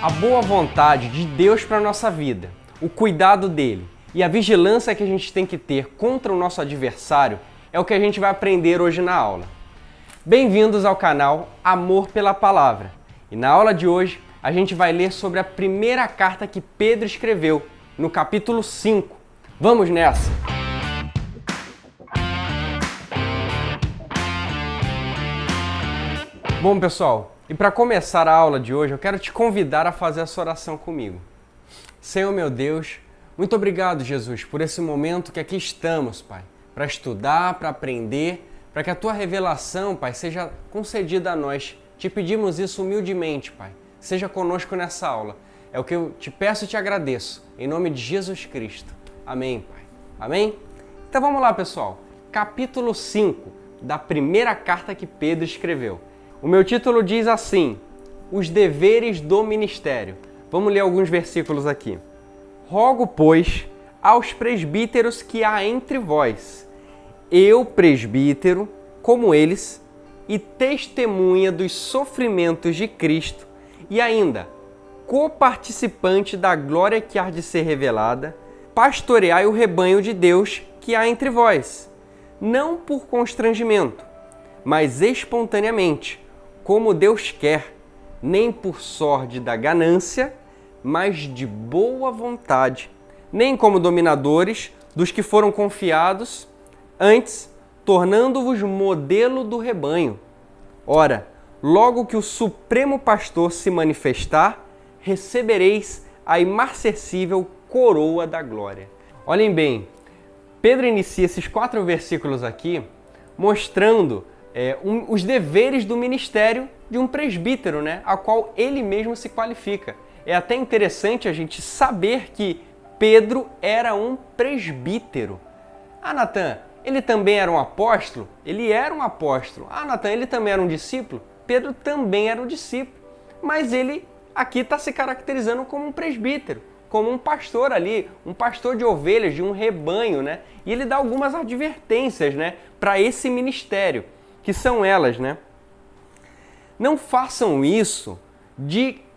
A boa vontade de Deus para a nossa vida, o cuidado dele e a vigilância que a gente tem que ter contra o nosso adversário é o que a gente vai aprender hoje na aula. Bem-vindos ao canal Amor pela Palavra. E na aula de hoje a gente vai ler sobre a primeira carta que Pedro escreveu, no capítulo 5. Vamos nessa! Bom, pessoal, e para começar a aula de hoje, eu quero te convidar a fazer essa oração comigo. Senhor meu Deus, muito obrigado, Jesus, por esse momento que aqui estamos, Pai, para estudar, para aprender, para que a Tua revelação, Pai, seja concedida a nós. Te pedimos isso humildemente, Pai. Seja conosco nessa aula. É o que eu te peço e te agradeço, em nome de Jesus Cristo. Amém, Pai. Amém? Então vamos lá, pessoal. Capítulo 5 da primeira carta que Pedro escreveu. O meu título diz assim: Os deveres do ministério. Vamos ler alguns versículos aqui. Rogo, pois, aos presbíteros que há entre vós, eu, presbítero, como eles, e testemunha dos sofrimentos de Cristo, e ainda coparticipante da glória que há de ser revelada, pastoreai o rebanho de Deus que há entre vós, não por constrangimento, mas espontaneamente, como Deus quer, nem por sorte da ganância, mas de boa vontade, nem como dominadores dos que foram confiados, antes, tornando-vos modelo do rebanho. Ora, logo que o Supremo Pastor se manifestar, recebereis a imarcessível coroa da glória. Olhem bem, Pedro inicia esses 4 versículos aqui mostrando os deveres do ministério de um presbítero, né, a qual ele mesmo se qualifica. É até interessante a gente saber que Pedro era um presbítero. Ah, Natan, ele também era um apóstolo? Ele era um apóstolo. Ah, Natan, ele também era um discípulo? Pedro também era um discípulo. Mas ele aqui está se caracterizando como um presbítero, como um pastor ali, um pastor de ovelhas, de um rebanho, né? E ele dá algumas advertências, né, para esse ministério, que são elas, né? Não façam isso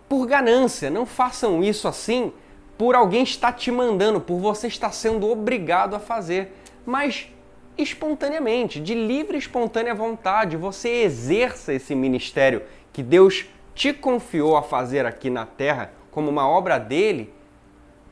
por ganância, não façam isso assim por alguém estar te mandando, por você estar sendo obrigado a fazer, mas espontaneamente, de livre e espontânea vontade, você exerça esse ministério que Deus te confiou a fazer aqui na terra como uma obra dele,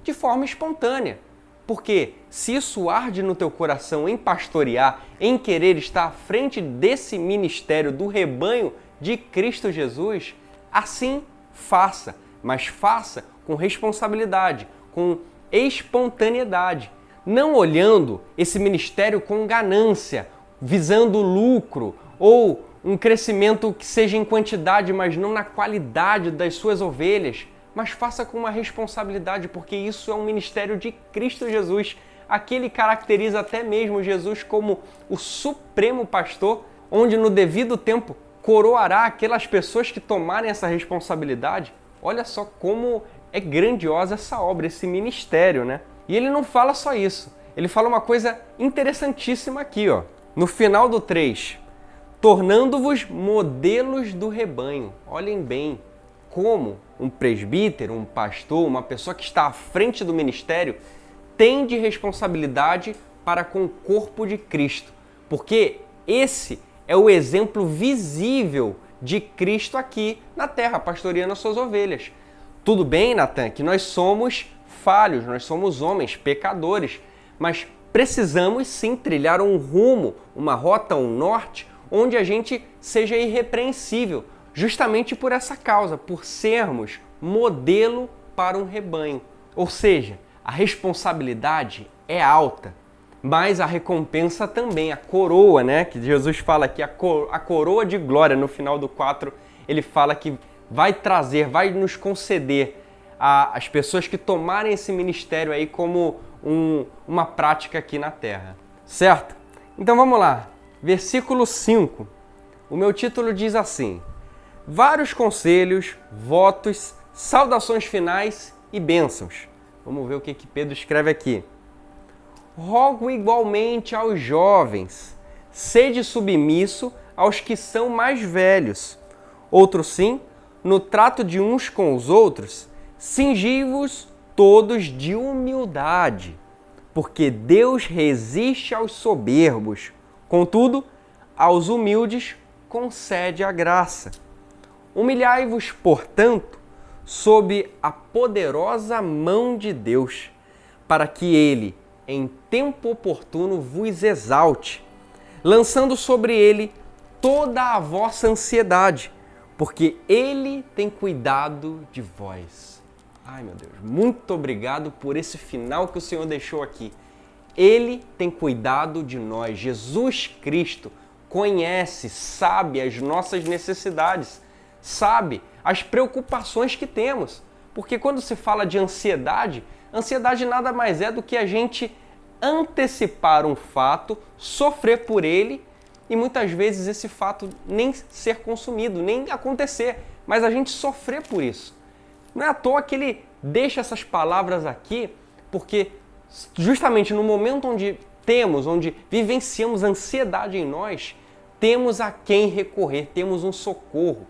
de forma espontânea. Porque se isso arde no teu coração em pastorear, em querer estar à frente desse ministério do rebanho de Cristo Jesus, assim faça, mas faça com responsabilidade, com espontaneidade, não olhando esse ministério com ganância, visando lucro ou um crescimento que seja em quantidade, mas não na qualidade das suas ovelhas, mas faça com uma responsabilidade, porque isso é um ministério de Cristo Jesus. Aqui ele caracteriza até mesmo Jesus como o supremo pastor, onde no devido tempo coroará aquelas pessoas que tomarem essa responsabilidade. Olha só como é grandiosa essa obra, esse ministério, né? E ele não fala só isso, ele fala uma coisa interessantíssima aqui, ó. No final do 3, tornando-vos modelos do rebanho. Olhem bem, como um presbítero, um pastor, uma pessoa que está à frente do ministério tem de responsabilidade para com o corpo de Cristo, porque esse é o exemplo visível de Cristo aqui na terra, pastoreando as suas ovelhas. Tudo bem, Natan, que nós somos falhos, nós somos homens, pecadores, mas precisamos sim trilhar um rumo, uma rota, um norte, onde a gente seja irrepreensível, justamente por essa causa, por sermos modelo para um rebanho. Ou seja, a responsabilidade é alta, mas a recompensa também, a coroa, né? Que Jesus fala aqui, a coroa de glória, no final do 4, ele fala que vai trazer, vai nos conceder as pessoas que tomarem esse ministério aí como uma prática aqui na terra. Certo? Então vamos lá. Versículo 5. O meu título diz assim: Vários conselhos, votos, saudações finais e bênçãos. Vamos ver o que Pedro escreve aqui. Rogo igualmente aos jovens, sede submisso aos que são mais velhos. Outro sim, no trato de uns com os outros, cingi-vos todos de humildade, porque Deus resiste aos soberbos, contudo, aos humildes concede a graça. Humilhai-vos, portanto, sob a poderosa mão de Deus, para que Ele, em tempo oportuno, vos exalte, lançando sobre Ele toda a vossa ansiedade, porque Ele tem cuidado de vós. Ai, meu Deus, muito obrigado por esse final que o Senhor deixou aqui. Ele tem cuidado de nós. Jesus Cristo conhece, sabe as nossas necessidades, sabe as preocupações que temos. Porque quando se fala de ansiedade, ansiedade nada mais é do que a gente antecipar um fato, sofrer por ele e muitas vezes esse fato nem ser consumido, nem acontecer, mas a gente sofrer por isso. Não é à toa que ele deixa essas palavras aqui, porque justamente no momento onde vivenciamos ansiedade em nós, temos a quem recorrer, temos um socorro.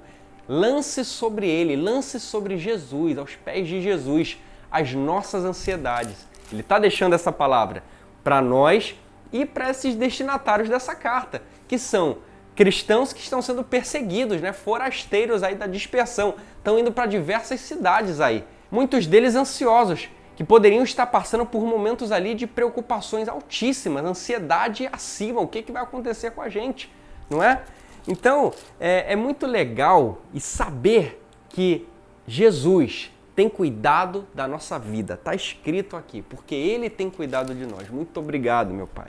Lance sobre ele, lance sobre Jesus, aos pés de Jesus, as nossas ansiedades. Ele está deixando essa palavra para nós e para esses destinatários dessa carta, que são cristãos que estão sendo perseguidos, forasteiros aí da dispersão, estão indo para diversas cidades aí. Muitos deles ansiosos, que poderiam estar passando por momentos ali de preocupações altíssimas, ansiedade acima, o que vai acontecer com a gente, não é? Então, é muito legal e saber que Jesus tem cuidado da nossa vida. Está escrito aqui, porque Ele tem cuidado de nós. Muito obrigado, meu Pai.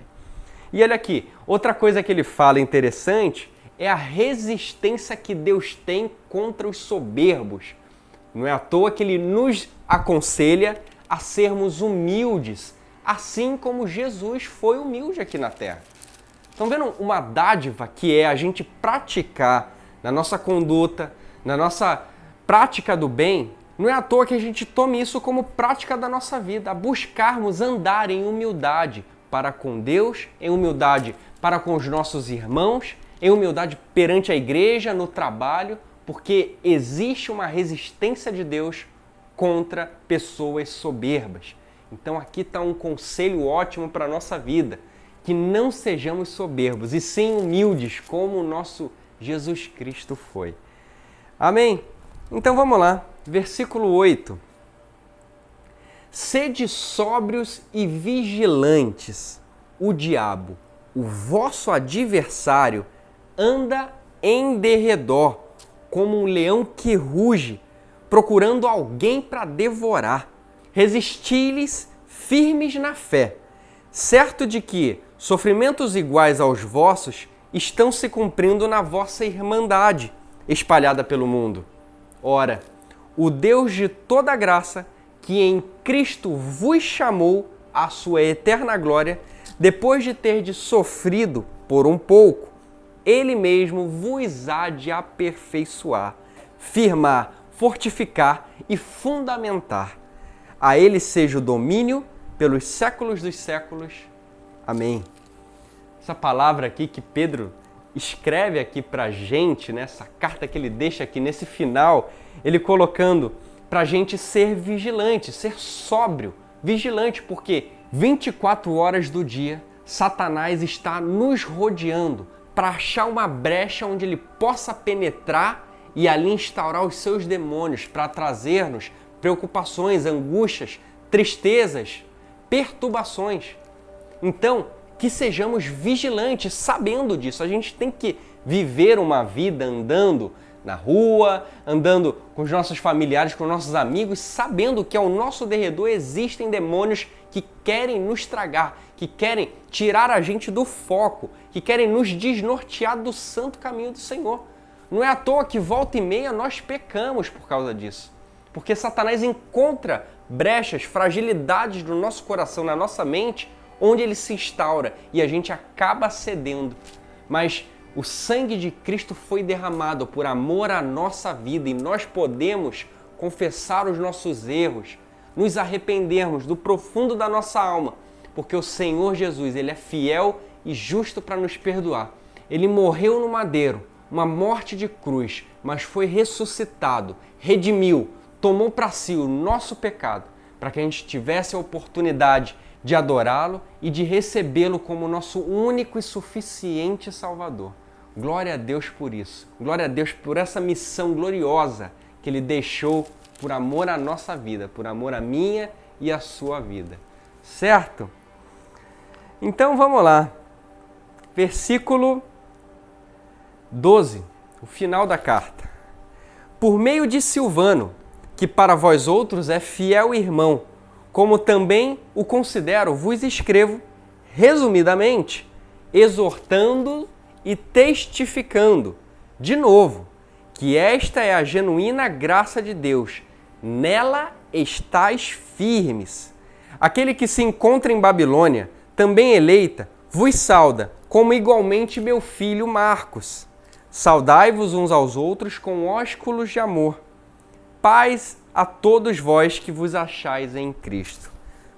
E olha aqui, outra coisa que ele fala interessante é a resistência que Deus tem contra os soberbos. Não é à toa que Ele nos aconselha a sermos humildes, assim como Jesus foi humilde aqui na Terra. Estão vendo uma dádiva que é a gente praticar na nossa conduta, na nossa prática do bem? Não é à toa que a gente tome isso como prática da nossa vida, a buscarmos andar em humildade para com Deus, em humildade para com os nossos irmãos, em humildade perante a igreja, no trabalho, porque existe uma resistência de Deus contra pessoas soberbas. Então aqui está um conselho ótimo para a nossa vida, que não sejamos soberbos e sim humildes, como o nosso Jesus Cristo foi. Amém? Então vamos lá, versículo 8. Sede sóbrios e vigilantes. O diabo, o vosso adversário, anda em derredor, como um leão que ruge, procurando alguém para devorar. Resisti-lhes firmes na fé, certo de que sofrimentos iguais aos vossos estão se cumprindo na vossa irmandade, espalhada pelo mundo. Ora, o Deus de toda graça, que em Cristo vos chamou à sua eterna glória, depois de terdes sofrido por um pouco, Ele mesmo vos há de aperfeiçoar, firmar, fortificar e fundamentar. A Ele seja o domínio pelos séculos dos séculos. Amém. Essa palavra aqui que Pedro escreve aqui pra gente, essa carta que ele deixa aqui nesse final, ele colocando pra gente ser vigilante, ser sóbrio, vigilante, porque 24 horas do dia Satanás está nos rodeando para achar uma brecha onde ele possa penetrar e ali instaurar os seus demônios para trazer-nos preocupações, angústias, tristezas, perturbações. Então, que sejamos vigilantes, sabendo disso. A gente tem que viver uma vida andando na rua, andando com os nossos familiares, com os nossos amigos, sabendo que ao nosso derredor existem demônios que querem nos tragar, que querem tirar a gente do foco, que querem nos desnortear do santo caminho do Senhor. Não é à toa que volta e meia nós pecamos por causa disso. Porque Satanás encontra brechas, fragilidades no nosso coração, na nossa mente, onde ele se instaura e a gente acaba cedendo. Mas o sangue de Cristo foi derramado por amor à nossa vida e nós podemos confessar os nossos erros, nos arrependermos do profundo da nossa alma, porque o Senhor Jesus, Ele é fiel e justo para nos perdoar. Ele morreu no madeiro, uma morte de cruz, mas foi ressuscitado, redimiu, tomou para si o nosso pecado, para que a gente tivesse a oportunidade de adorá-lo e de recebê-lo como nosso único e suficiente Salvador. Glória a Deus por isso. Glória a Deus por essa missão gloriosa que Ele deixou por amor à nossa vida, por amor à minha e à sua vida. Certo? Então vamos lá. Versículo 12, o final da carta. Por meio de Silvano, que para vós outros é fiel irmão, como também o considero, vos escrevo, resumidamente, exortando e testificando, de novo, que esta é a genuína graça de Deus. Nela estáis firmes. Aquele que se encontra em Babilônia, também eleita, vos sauda, como igualmente meu filho Marcos. Saudai-vos uns aos outros com ósculos de amor. Paz a todos vós que vos achais em Cristo.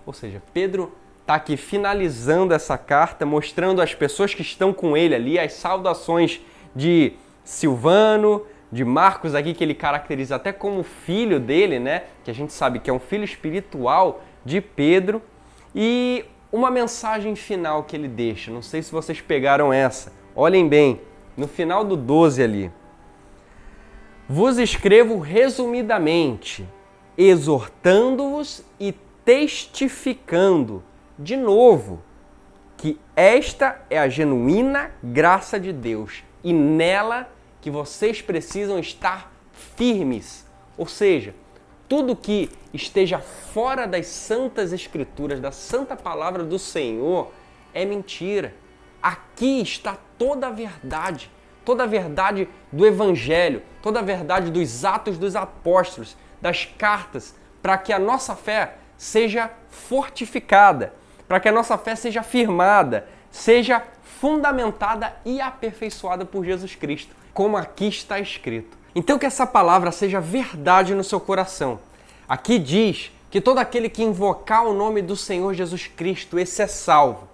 Ou seja, Pedro está aqui finalizando essa carta, mostrando às pessoas que estão com ele ali as saudações de Silvano, de Marcos aqui, que ele caracteriza até como filho dele, né? Que a gente sabe que é um filho espiritual de Pedro. E uma mensagem final que ele deixa, não sei se vocês pegaram essa, olhem bem, no final do 12 ali. Vos escrevo resumidamente, exortando-vos e testificando, de novo, que esta é a genuína graça de Deus e nela que vocês precisam estar firmes. Ou seja, tudo que esteja fora das santas escrituras, da santa palavra do Senhor, é mentira. Aqui está toda a verdade do Evangelho, toda a verdade dos Atos dos Apóstolos, das cartas, para que a nossa fé seja fortificada, para que a nossa fé seja firmada, seja fundamentada e aperfeiçoada por Jesus Cristo, como aqui está escrito. Então que essa palavra seja verdade no seu coração. Aqui diz que todo aquele que invocar o nome do Senhor Jesus Cristo, esse é salvo.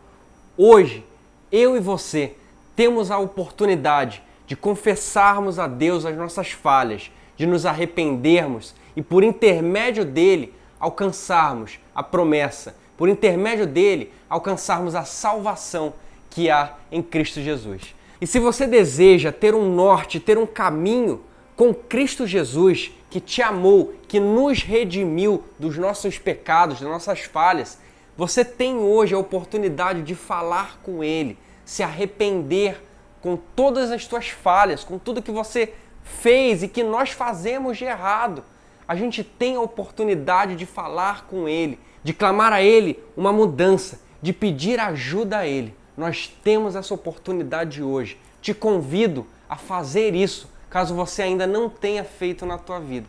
Hoje, eu e você temos a oportunidade de confessarmos a Deus as nossas falhas, de nos arrependermos e por intermédio dele alcançarmos a promessa, por intermédio dele alcançarmos a salvação que há em Cristo Jesus. E se você deseja ter um norte, ter um caminho com Cristo Jesus, que te amou, que nos redimiu dos nossos pecados, das nossas falhas, você tem hoje a oportunidade de falar com Ele, se arrepender com todas as tuas falhas, com tudo que você fez e que nós fazemos de errado. A gente tem a oportunidade de falar com Ele, de clamar a Ele uma mudança, de pedir ajuda a Ele. Nós temos essa oportunidade hoje. Te convido a fazer isso, caso você ainda não tenha feito na tua vida.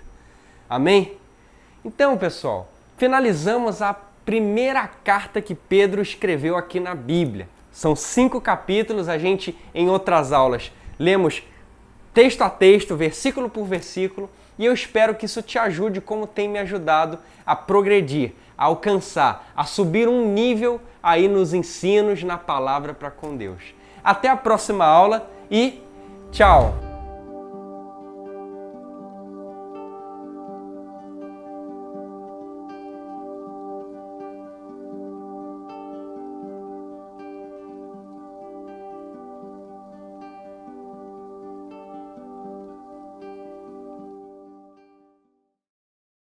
Amém? Então, pessoal, finalizamos a primeira carta que Pedro escreveu aqui na Bíblia. São 5 capítulos, a gente, em outras aulas, lemos texto a texto, versículo por versículo, e eu espero que isso te ajude como tem me ajudado a progredir, a alcançar, a subir um nível aí nos ensinos, na palavra para com Deus. Até a próxima aula e tchau!